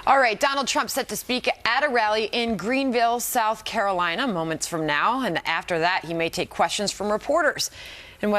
All right, Donald Trump set to speak at a rally in Greenville, South Carolina, moments from now. And after that, he may take questions from reporters. And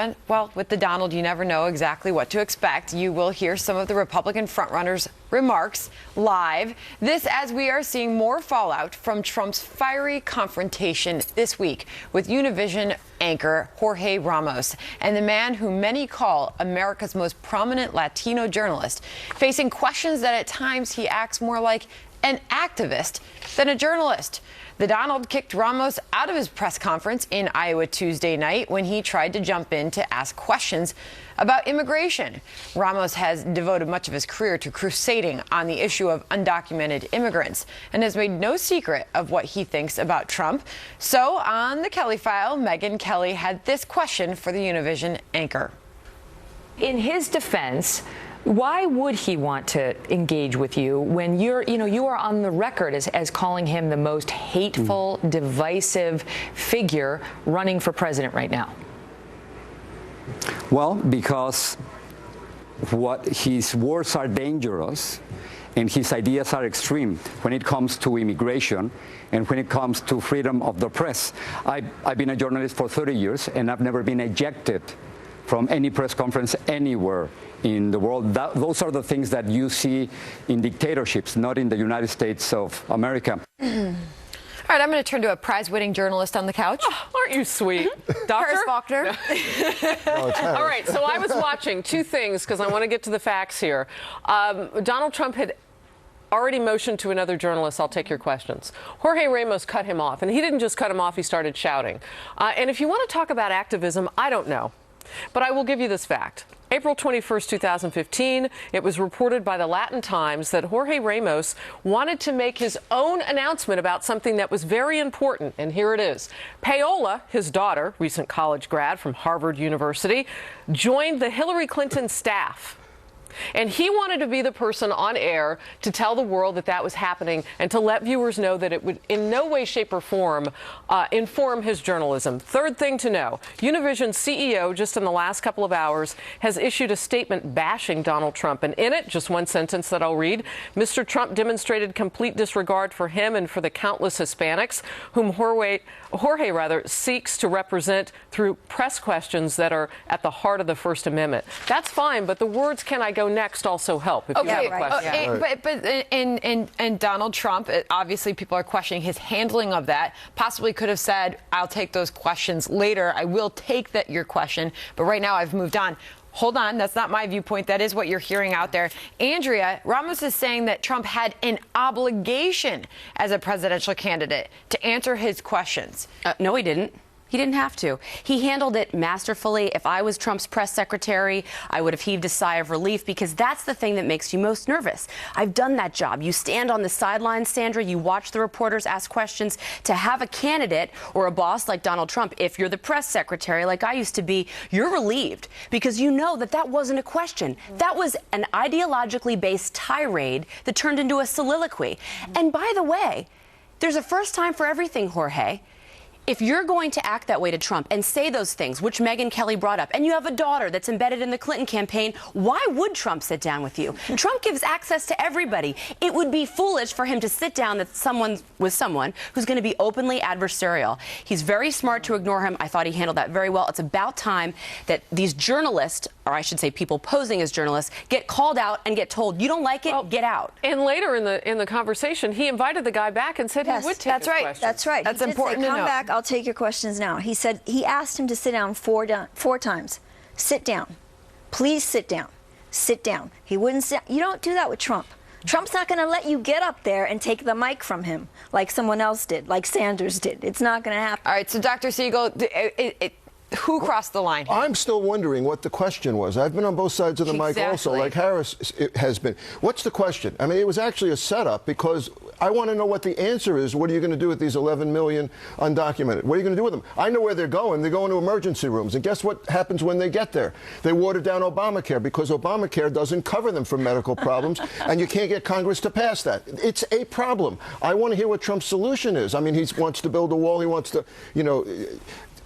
with the Donald, you never know exactly what to expect. You will hear some of the Republican frontrunners' remarks live. This as we are seeing more fallout from Trump's fiery confrontation this week with Univision anchor Jorge Ramos and the man who many call America's most prominent Latino journalist, facing questions that at times he acts more like an activist than a journalist. The Donald kicked Ramos out of his press conference in Iowa Tuesday night when he tried to jump in to ask questions about immigration. Ramos has devoted much of his career to crusading on the issue of undocumented immigrants and has made no secret of what he thinks about Trump. So on the Kelly File, Megyn Kelly had this question for the Univision anchor. In his defense, why would he want to engage with you when you are on the record as calling him the most hateful, divisive figure running for president right now? Well, because his words are dangerous and his ideas are extreme when it comes to immigration and when it comes to freedom of the press. I've been a journalist for 30 years and I've never been ejected from any press conference anywhere in the world. Those are the things that you see in dictatorships, not in the United States of America. All right, I'm going to turn to a prize-winning journalist on the couch. Oh, aren't you sweet? Doctor? Faulkner. All right, so I was watching two things because I want to get to the facts here. Donald Trump had already motioned to another journalist, I'll take your questions. Jorge Ramos cut him off, and he didn't just cut him off, he started shouting. And if you want to talk about activism, I don't know. But I will give you this fact. April 21st, 2015, it was reported by the Latin Times that Jorge Ramos wanted to make his own announcement about something that was very important, and here it is. Paola, his daughter, recent college grad from Harvard University, joined the Hillary Clinton staff. And he wanted to be the person on air to tell the world that that was happening and to let viewers know that it would in no way, shape, or form inform his journalism. Third thing to know, Univision's CEO, just in the last couple of hours, has issued a statement bashing Donald Trump. And in it, just one sentence that I'll read, Mr. Trump demonstrated complete disregard for him and for the countless Hispanics whom Jorge seeks to represent through press questions that are at the heart of the First Amendment. That's fine, but the words "can I go next" also help if you have a question. But Donald Trump, obviously people are questioning his handling of that. Possibly could have said, I'll take those questions later. I will take your question, but right now I've moved on. Hold on, that's not my viewpoint. That is what you're hearing out there. Andrea, Ramos is saying that Trump had an obligation as a presidential candidate to answer his questions. No, he didn't. He didn't have to. He handled it masterfully. If I was Trump's press secretary, I would have heaved a sigh of relief because that's the thing that makes you most nervous. I've done that job. You stand on the sidelines, Sandra. You watch the reporters ask questions. To have a candidate or a boss like Donald Trump, if you're the press secretary like I used to be, you're relieved because you know that that wasn't a question. That was an ideologically based tirade that turned into a soliloquy. And by the way, there's a first time for everything, Jorge. If you're going to act that way to Trump and say those things, which Megyn Kelly brought up, and you have a daughter that's embedded in the Clinton campaign, why would Trump sit down with you? Trump gives access to everybody. It would be foolish for him to sit down with someone who's going to be openly adversarial. He's very smart to ignore him. I thought he handled that very well. It's about time that these journalists, or I should say people posing as journalists, get called out and get told, you don't like it, get out. And later in the conversation, he invited the guy back and said he would take his questions. That's right. That's important to know. Come back, I'll take your questions now. He said he asked him to sit down four times. Sit down. Please sit down. Sit down. He wouldn't sit. You don't do that with Trump. Trump's not going to let you get up there and take the mic from him like someone else did, like Sanders did. It's not going to happen. All right, so Dr. Siegel, who crossed the line? I'm still wondering what the question was. I've been on both sides of the mic also, like Harris has been. What's the question? I mean, it was actually a setup because I want to know what the answer is. What are you going to do with these 11 million undocumented? What are you going to do with them? I know where they're going. They're going to emergency rooms. And guess what happens when they get there? They water down Obamacare because Obamacare doesn't cover them for medical problems, and you can't get Congress to pass that. It's a problem. I want to hear what Trump's solution is. I mean, he wants to build a wall. He wants to,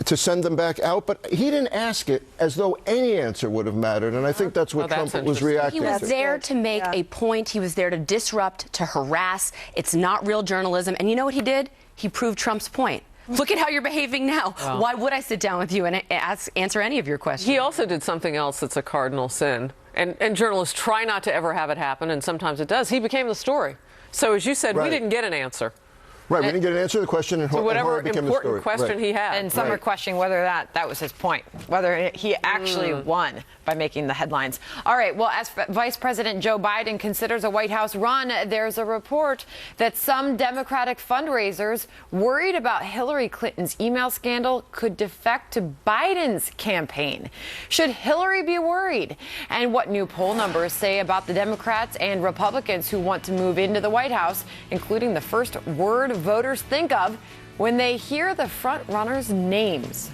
to send them back out, but he didn't ask it as though any answer would have mattered, and I think that's what Trump was reacting to. He was there to make a point. He was there to disrupt, to harass. It's not real journalism. And you know what he did? He proved Trump's point. Look at how you're behaving now. Wow. Why would I sit down with you and answer any of your questions? He also did something else that's a cardinal sin. And journalists try not to ever have it happen, and sometimes it does. He became the story. So as you said, we didn't get an answer. Right, we didn't get an answer to the question, and whatever became important question he had. And some are questioning whether that was his point, whether he actually won by making the headlines. All right, well, as Vice President Joe Biden considers a White House run, there's a report that some Democratic fundraisers worried about Hillary Clinton's email scandal could defect to Biden's campaign. Should Hillary be worried? And what new poll numbers say about the Democrats and Republicans who want to move into the White House, including the first word voters think of when they hear the front runners' names.